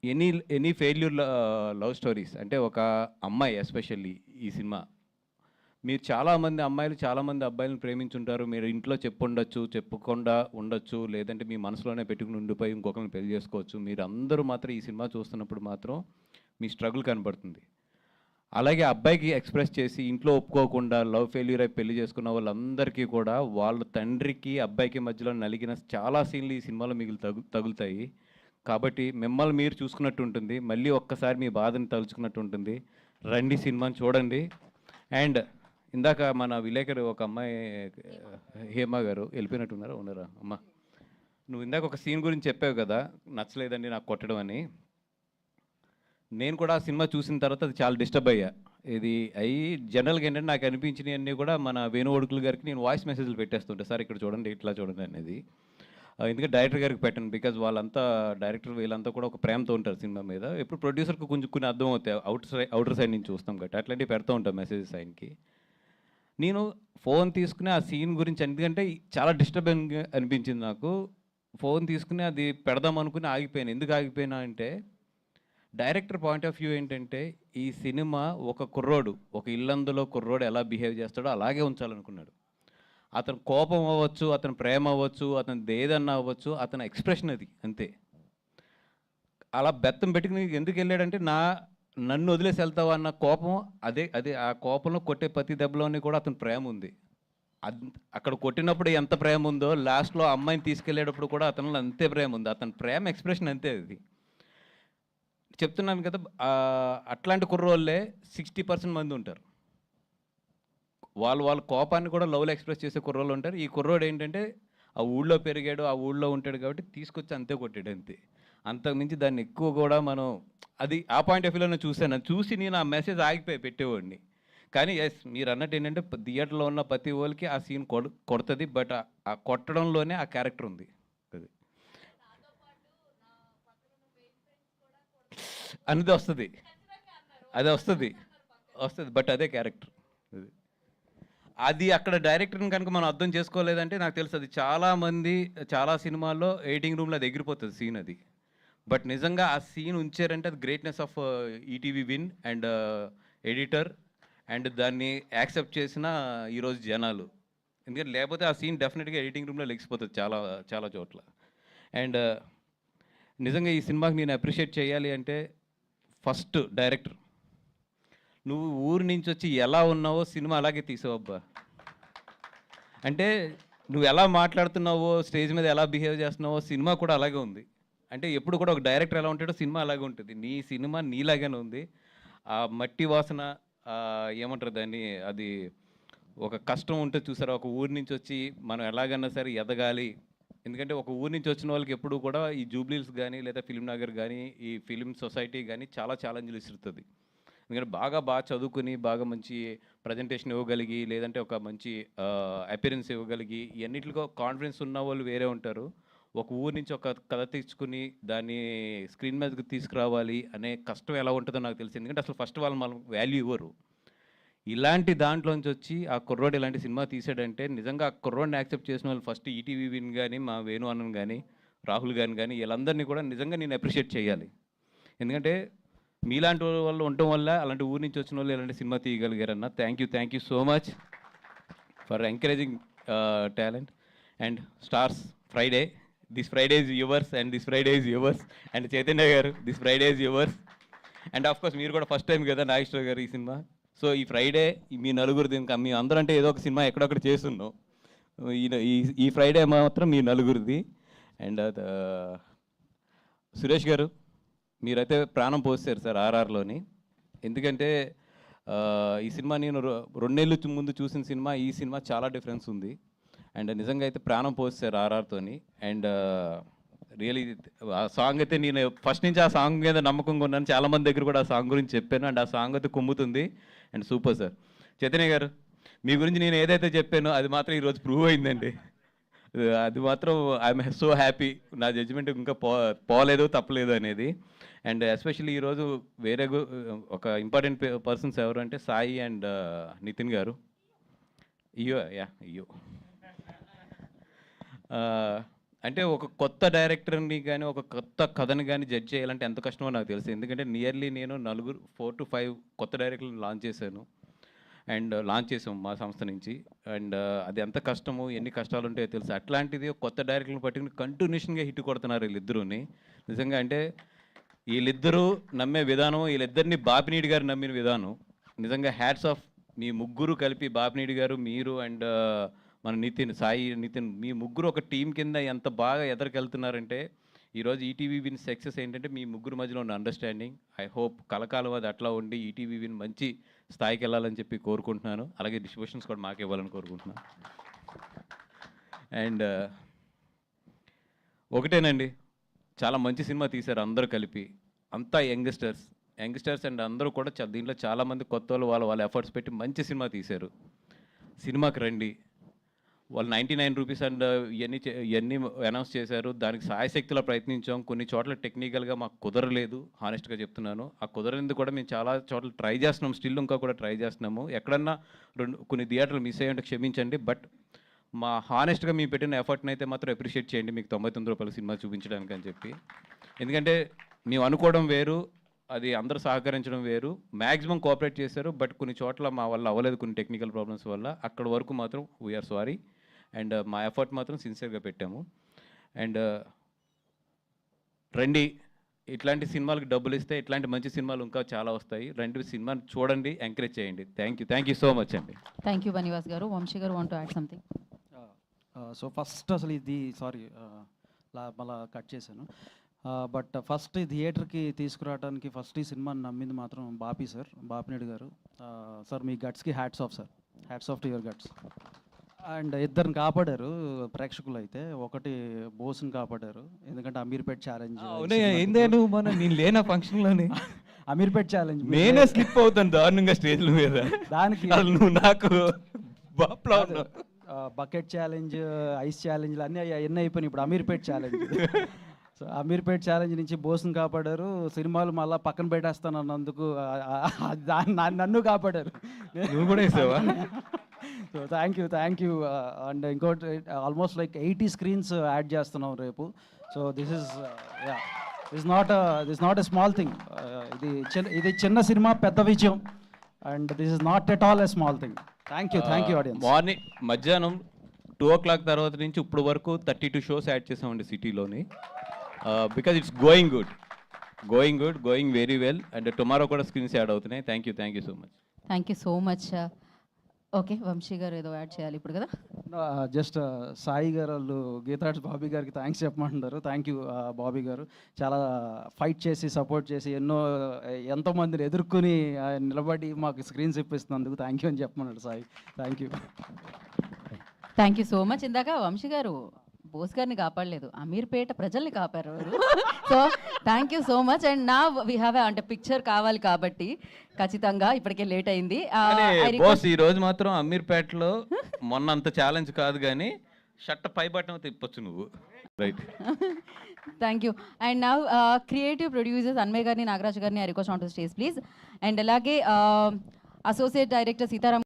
Any any failure love stories అంటే ఒక అమ్మాయి ఎస్పెషల్లీ ఈ సినిమా మీరు చాలామంది అమ్మాయిలు చాలామంది అబ్బాయిలను ప్రేమించుంటారు. మీరు ఇంట్లో చెప్పుండొచ్చు, చెప్పకుండా ఉండొచ్చు. లేదంటే మీ మనసులోనే పెట్టుకుని ఉండిపోయి ఇంకొకరిని పెళ్లి చేసుకోవచ్చు. మీరందరూ మాత్రం ఈ సినిమా చూస్తున్నప్పుడు మాత్రం మీ స్ట్రగుల్ కనబడుతుంది. అలాగే అబ్బాయికి ఎక్స్‌ప్రెస్ చేసి ఇంట్లో ఒప్పుకోకుండా లవ్ ఫెయిల్యూర్ అయి పెళ్లి చేసుకున్న వాళ్ళందరికీ కూడా వాళ్ళ తండ్రికి, అబ్బాయికి మధ్యలో నలిగిన చాలా సీన్‌లు ఈ సినిమాలో మీకు తగులుతాయి. కాబట్టి మిమ్మల్ని మీరు చూసుకున్నట్టు ఉంటుంది. మళ్ళీ ఒక్కసారి మీ బాధని తలుచుకున్నట్టు ఉంటుంది. రండి సినిమాని చూడండి. అండ్ ఇందాక మన విలేకరు ఒక అమ్మాయి హేమ గారు వెళ్ళిపోయినట్టున్నారా? ఉన్నారా? అమ్మ నువ్వు ఇందాక ఒక సీన్ గురించి చెప్పావు కదా! నచ్చలేదండి నాకు కొట్టడం అని. నేను కూడా ఆ సినిమా చూసిన తర్వాత అది చాలా డిస్టర్బ్ అయ్యా. ఇది జనరల్‌గా ఏంటంటే నాకు అనిపించినయన్నీ కూడా మన వేణు ఒడుకులు గారికి నేను వాయిస్ మెసేజ్‌లు పెట్టేస్తుంటా. సార్ ఇక్కడ చూడండి, ఇట్లా చూడండి అనేది. ఎందుకంటే డైరెక్టర్ గారికి పెట్టను. బికాజ్ వాళ్ళంతా డైరెక్టర్ వీళ్ళంతా కూడా ఒక ప్రేమతో ఉంటారు సినిమా మీద. ఎప్పుడు ప్రొడ్యూసర్‌కి కొంచెం కొన్ని అర్థమవుతాయి. ఔటర్ సైడ్ నుంచి చూస్తాం కాబట్టి అట్లాంటివి పెడతా ఉంటాం మెసేజెస్ ఆయనకి. నేను ఫోన్ తీసుకుని ఆ సీన్ గురించి ఎందుకంటే చాలా డిస్టర్బింగ్‌గా అనిపించింది నాకు. ఫోన్ తీసుకుని అది పెడదాం అనుకుని ఆగిపోయాను. ఎందుకు ఆగిపోయినా అంటే డైరెక్టర్ పాయింట్ ఆఫ్ వ్యూ ఏంటంటే ఈ సినిమా ఒక కుర్రోడు, ఒక ఇల్లందులో కుర్రోడు ఎలా బిహేవ్ చేస్తాడో అలాగే ఉంచాలనుకున్నాడు. అతని కోపం అవ్వచ్చు, అతని ప్రేమ అవ్వచ్చు, అతనిది ఏదన్నా అవ్వచ్చు, అతని ఎక్స్‌ప్రెషన్ అది అంతే. అలా బెత్తం పెట్టుకుని ఎందుకెళ్ళాడంటే నన్ను వదిలేసి వెళ్తావా అన్న కోపం అదే అదే ఆ కోపంలో కొట్టే ప్రతి దెబ్బలోని కూడా అతని ప్రేమ ఉంది. అక్కడ కొట్టినప్పుడు ఎంత ప్రేమ ఉందో లాస్ట్‌లో అమ్మాయిని తీసుకెళ్ళేటప్పుడు కూడా అతనిలో అంతే ప్రేమ ఉంది. అతని ప్రేమ ఎక్స్‌ప్రెషన్ అంతే అది. చెప్తున్నాను కదా! అట్లాంటి కుర్రోళ్ళే 60% మంది ఉంటారు. వాళ్ళ కోపాన్ని కూడా లవ్‌లో ఎక్స్‌ప్రెస్ చేసే కుర్రోళ్ళు ఉంటారు. ఈ కుర్రోడు ఏంటంటే ఆ ఊళ్ళో పెరిగాడు, ఆ ఊళ్ళో ఉంటాడు కాబట్టి తీసుకొచ్చి అంతే కొట్టాడు అంతే. అంతకు మించి దాన్ని ఎక్కువ కూడా మనం అది ఆ పాయింట్ ఆఫ్ వ్యూలోనే చూసాను. అది చూసి నేను ఆ మెసేజ్ ఆగిపోయి పెట్టేవాడిని. కానీ యెస్ మీరన్నట్టు ఏంటంటే థియేటర్‌లో ఉన్న ప్రతి ఓళ్ళకి ఆ సీన్ కొడతది. బట్ ఆ కొట్టడంలోనే ఆ క్యారెక్టర్ ఉంది. అది. అనేది వస్తది. అది వస్తది. వస్తది. బట్ అదే క్యారెక్టర్. అది. అది అక్కడ డైరెక్టర్‌ని కనుక మనం అర్థం చేసుకోలేదంటే నాకు తెలుసు అది చాలా సినిమాల్లో ఎడిటింగ్ రూమ్‌లో అది ఎగిరిపోతది సీన్ అది. బట్ నిజంగా ఆ సీన్ ఉంచారంటే అది greatness of ETV win and editor and దాన్ని యాక్సెప్ట్ చేసిన ఈరోజు జనాలు. ఎందుకంటే లేకపోతే ఆ సీన్ డెఫినిట్‌గా ఎడిటింగ్ రూమ్‌లో లెగిసిపోతది చాలా చాలా చోట్ల. అండ్ నిజంగా ఈ సినిమాకి నేను అప్రిషియేట్ చేయాలి అంటే ఫస్ట్ డైరెక్టర్. నువ్వు ఊరు నుంచొచ్చి ఎలా ఉన్నావో సినిమా అలాగే తీసావబ్బా! అంటే నువ్వెలా మాట్లాడుతున్నావో, స్టేజ్ మీద ఎలా బిహేవ్ చేస్తున్నావో సినిమా కూడా అలాగే ఉంది. అంటే ఎప్పుడు కూడా ఒక డైరెక్టర్ ఎలా ఉంటాడో సినిమా అలాగే ఉంటది. నీ సినిమా నీలాగానే ఉంది. ఆ మట్టి వాసన ఏమంటారు దాన్ని అది ఒక కష్టం ఉంటది చూసారా? ఒక ఊరు నుంచొచ్చి మనం ఎలాగన్నా సరే ఎదగాలి. ఎందుకంటే ఒక ఊరు నుంచి వచ్చిన వాళ్ళకి ఎప్పుడూ కూడా ఈ జూబ్లీహిల్స్ గానీ, లేదా ఫిల్మ్ నగర్ గానీ, ఈ ఫిల్మ్ సొసైటీ గానీ చాలా ఛాలెంజ్‌లు ఇసురుతది. ఎందుకంటే బాగా చదువుకుని, బాగా మంచి ప్రజెంటేషన్ ఇవ్వగలిగి, లేదంటే ఒక మంచి అపియరెన్స్ ఇవ్వగలిగి, ఇయన్నిట్లికో కాన్ఫిడెన్స్ ఉన్నవాళ్ళు వేరే ఉంటారు. ఒక ఊరు నుంచి ఒక కథ తెచ్చుకొని, దాన్ని స్క్రీన్ మీదకి తీసుకురావాలి అనే కష్టం ఎలా ఉంటదో నాకు తెలుసు. ఎందుకంటే అసలు ఫస్ట్ వాళ్ళు మనకు వాల్యూ ఇవ్వరు. ఇలాంటి దాంట్లోంచొచ్చి ఆ కుర్రోడు ఇలాంటి సినిమా తీసాడంటే నిజంగా ఆ కుర్రోడిని యాక్సెప్ట్ చేసిన వాళ్ళు ఫస్ట్ ఈటీవీ విన్ గాని, మా వేణు అన్నని గాని, రాహుల్ గారిని గాని వీళ్ళందరినీ కూడా నిజంగా నేను అప్రిషియేట్ చేయాలి. ఎందుకంటే మీలాంటి వాళ్ళు ఉండటం వల్ల అలాంటి ఊరు నుంచి వచ్చిన వాళ్ళు ఇలాంటి సినిమా తీయగలిగారన్న. Thank you so much for encouraging talent and stars Friday. This Friday is yours and this Friday is yours and Chaitanya garu this Friday is yours and of course మీరు కూడా ఫస్ట్ టైం కదా నాగేశ్వర గారు ఈ సినిమా. సో ఈ Friday మీ నలుగురిది ఇంకా మీ అందరూ అంటే ఏదో ఒక సినిమా ఎక్కడొక్కడ చేస్తున్నాం. ఈ ఈ ఈ ఫ్రైడే మాత్రం మీ నలుగురిది. అండ్ సురేష్ గారు మీరైతే ప్రాణం పోసారు సార్ ఆర్ఆర్‌లోని. ఎందుకంటే ఈ సినిమా నేను 2 నెలలు ముందు చూసిన సినిమా, ఈ సినిమా చాలా డిఫరెన్స్ ఉంది. అండ్ నిజంగా అయితే ప్రాణం పోసారు ఆర్ఆర్‌తోని. అండ్ రియల్లీ ఆ సాంగ్ అయితే నేను ఫస్ట్ నుంచి ఆ సాంగ్ మీద నమ్మకంగా ఉన్నాను. చాలామంది దగ్గర కూడా ఆ సాంగ్ గురించి చెప్పాను. అండ్ ఆ సాంగ్ అయితే కుమ్ముతుంది. And super sir. Chaitanya garu మీ గురించి నేను ఏదైతే చెప్పానో అది మాత్రం ఈరోజు ప్రూవ్ అయిందండి. అది మాత్రం ఐఎమ్ సో హ్యాపీ. నా జడ్జిమెంట్ ఇంకా పోలేదు, తప్పలేదు అనేది. అండ్ ఎస్పెషల్లీ ఈరోజు వేరే ఒక ఇంపార్టెంట్ పర్సన్స్ ఎవరు అంటే సాయి అండ్ నితిన్ గారు. ఇయ్యో. అంటే ఒక కొత్త డైరెక్టర్ని కానీ ఒక కొత్త కథని కానీ జడ్జ్ చేయాలంటే ఎంత కష్టమో నాకు తెలుసు. ఎందుకంటే నియర్లీ నేను 4 to 5 కొత్త డైరెక్టర్లను లాంచ్ చేశాను. అండ్ లాంచ్ చేసాం మా సంస్థ నుంచి. అండ్ అది ఎంత కష్టమో ఎన్ని కష్టాలు ఉంటాయో తెలుసు. అట్లాంటిది ఒక కొత్త డైరెక్టర్ని పట్టుకుని కంటిన్యూషన్గా హిట్ కొడుతున్నారు వీళ్ళిద్దరూని. నిజంగా అంటే వీళ్ళిద్దరూ నమ్మే విధానం, వీళ్ళిద్దరిని బాపినీడి గారు నమ్మిన విధానం నిజంగా హ్యాట్స్ ఆఫ్. మీ ముగ్గురు కలిపి బాపినీడి గారు, మీరు అండ్ మన సాయి నితిన్, మీ ముగ్గురు ఒక టీం కింద ఎంత బాగా ఎదరికెళ్తున్నారంటే ఈరోజు ఈటీవీ విన్ సక్సెస్ ఏంటంటే మీ ముగ్గురు మధ్యలో ఉన్న అండర్స్టాండింగ్. ఐ హోప్ కలకాలం అది అట్లా ఉండి ఈటీవీ విన్ మంచి స్థాయికి వెళ్ళాలని చెప్పి కోరుకుంటున్నాను. అలాగే డిస్ట్రిబ్యూషన్స్ కూడా మాకు ఇవ్వాలని కోరుకుంటున్నాను. అండ్ ఒకటేనండి, చాలా మంచి సినిమా తీశారు అందరూ కలిపి. అంతా యంగ్స్టర్స్ అండ్ అందరూ కూడా దీంట్లో చాలామంది కొత్త వాళ్ళ ఎఫర్ట్స్ పెట్టి మంచి సినిమా తీశారు. సినిమాకి రండి. వాళ్ళు 99 రూపీస్ అండ్ ఇవన్నీ అనౌన్స్ చేశారు. దానికి సాయశక్తిలో ప్రయత్నించాం. కొన్ని చోట్ల టెక్నికల్గా మాకు కుదరలేదు, హానెస్ట్గా చెప్తున్నాను. ఆ కుదరలేదు కూడా మేము చాలా చోట్ల ట్రై చేస్తున్నాం, స్టిల్ ఇంకా కూడా ట్రై చేస్తున్నాము. ఎక్కడన్నా కొన్ని థియేటర్లు మిస్ అయ్యంటే క్షమించండి. బట్ మా హానెస్ట్గా మేము పెట్టిన ఎఫర్ట్ని అయితే మాత్రం అప్రిషియేట్ చేయండి, మీకు 99 రూపాయల సినిమా చూపించడానికి అని చెప్పి. ఎందుకంటే మేము అనుకోవడం వేరు, అది అందరూ సహకరించడం వేరు. మ్యాక్సిమం కోఆపరేట్ చేశారు. బట్ కొన్ని చోట్ల మా వల్ల అవ్వలేదు, కొన్ని టెక్నికల్ ప్రాబ్లమ్స్ వల్ల. అక్కడ వరకు మాత్రం వీఆర్ సారీ. అండ్ మా ఎఫర్ట్ మాత్రం సిన్సియర్గా పెట్టాము. అండ్ రండి, ఇట్లాంటి సినిమాలకు డబ్బులు ఇస్తే ఇట్లాంటి మంచి సినిమాలు ఇంకా చాలా వస్తాయి. రండి, సినిమాని చూడండి, ఎంకరేజ్ చేయండి. థ్యాంక్ యూ సో మచ్ అండి. థ్యాంక్ యూ బనివాస్ గారు. వంశీ గారు want to add something. So first అసలు ఇది సారీ మళ్ళా కట్ చేశాను. బట్ ఫస్ట్ ఈ థియేటర్కి తీసుకురావడానికి ఫస్ట్ ఈ సినిమాని నమ్మింది మాత్రం బాపినేడు గారు. సార్ మీ గట్స్కి hats off sir, hats off to your guts. And ఇద్దరిని కాపాడారు ప్రేక్షకులు అయితే. ఒకటి బోస్ని కాపాడారు, ఎందుకంటే అమీర్పేట్ ఛాలెంజ్ ఏందేను నేను లేనా ఫంక్షన్లోనే అమీర్పేట్ ఛాలెంజ్ నేనే స్లిప్ అవుతాను దారుణంగా స్టేజ్ల మీద. దానికి నువ్వు నాకు బకెట్ ఛాలెంజ్, ఐస్ ఛాలెంజ్లు అన్నీ అయిపోయినాయి. ఇప్పుడు Ameerpet challenge. So Ameerpet challenge నుంచి బోస్ని కాపాడారు. సినిమాలు మళ్ళీ పక్కన పెట్టేస్తాను అన్నందుకు నన్ను కాపాడారు. నువ్వు కూడా వేసావా? So thank you. అండ్ ఇంకోటి ఆల్మోస్ట్ లైక్ 80 స్క్రీన్స్ యాడ్ చేస్తున్నాం రేపు. So this not a small thing. ఇది చిన్న సినిమా పెద్ద విజయం. And this is not at all a small thing. Thank you audience. Morning మధ్యాహ్నం 2 o'clock తర్వాత నుంచి ఇప్పుడు వరకు 32 షోస్ యాడ్ చేసామండి సిటీలోని. Because it's going very well. And tomorrow కూడా స్క్రీన్స్ యాడ్ అవుతున్నాయి. Thank you so much. Thank you so much. Okay, Vamsi garu ఏదో యాడ్ చేయాలి ఇప్పుడు కదా. జస్ట్ సాయి గారు వాళ్ళు గీతాడ్స్ బాబీ గారికి థ్యాంక్స్ చెప్పమంటున్నారు. థ్యాంక్ యూ బాబీ గారు. చాలా ఫైట్ చేసి సపోర్ట్ చేసి ఎంతోమందిని ఎదుర్కొని నిలబడి మాకు స్క్రీన్స్ ఇప్పిస్తున్నందుకు థ్యాంక్ యూ అని చెప్పమన్నాడు Sai. Thank you so much. ఇందాక వంశీ గారు బోస్ గారిని కాపాడలేదు, అమీర్పేట ప్రజల్ని కాపారు. So thank you so much. And నా వీ హ్యావ్ అంటే పిక్చర్ కావాలి కాబట్టి ఖచ్చితంగా ఇప్పటికే లేట్ అయింది. బోస్ ఈ రోజు మాత్రం అమీర్పేటలో మొన్న అంత ఛాలెంజ్ కాదు కానీ షర్ట్ పై బటన్ తిప్పొచ్చు నువ్వు. రైట్. Thank you. అండ్ నా క్రియేటివ్ ప్రొడ్యూసర్స్ అన్మయ్ గారిని, నాగరాజు గారిని I request on to stage please. And అలాగే అసోసియేట్ డైరెక్టర్ సీతారాం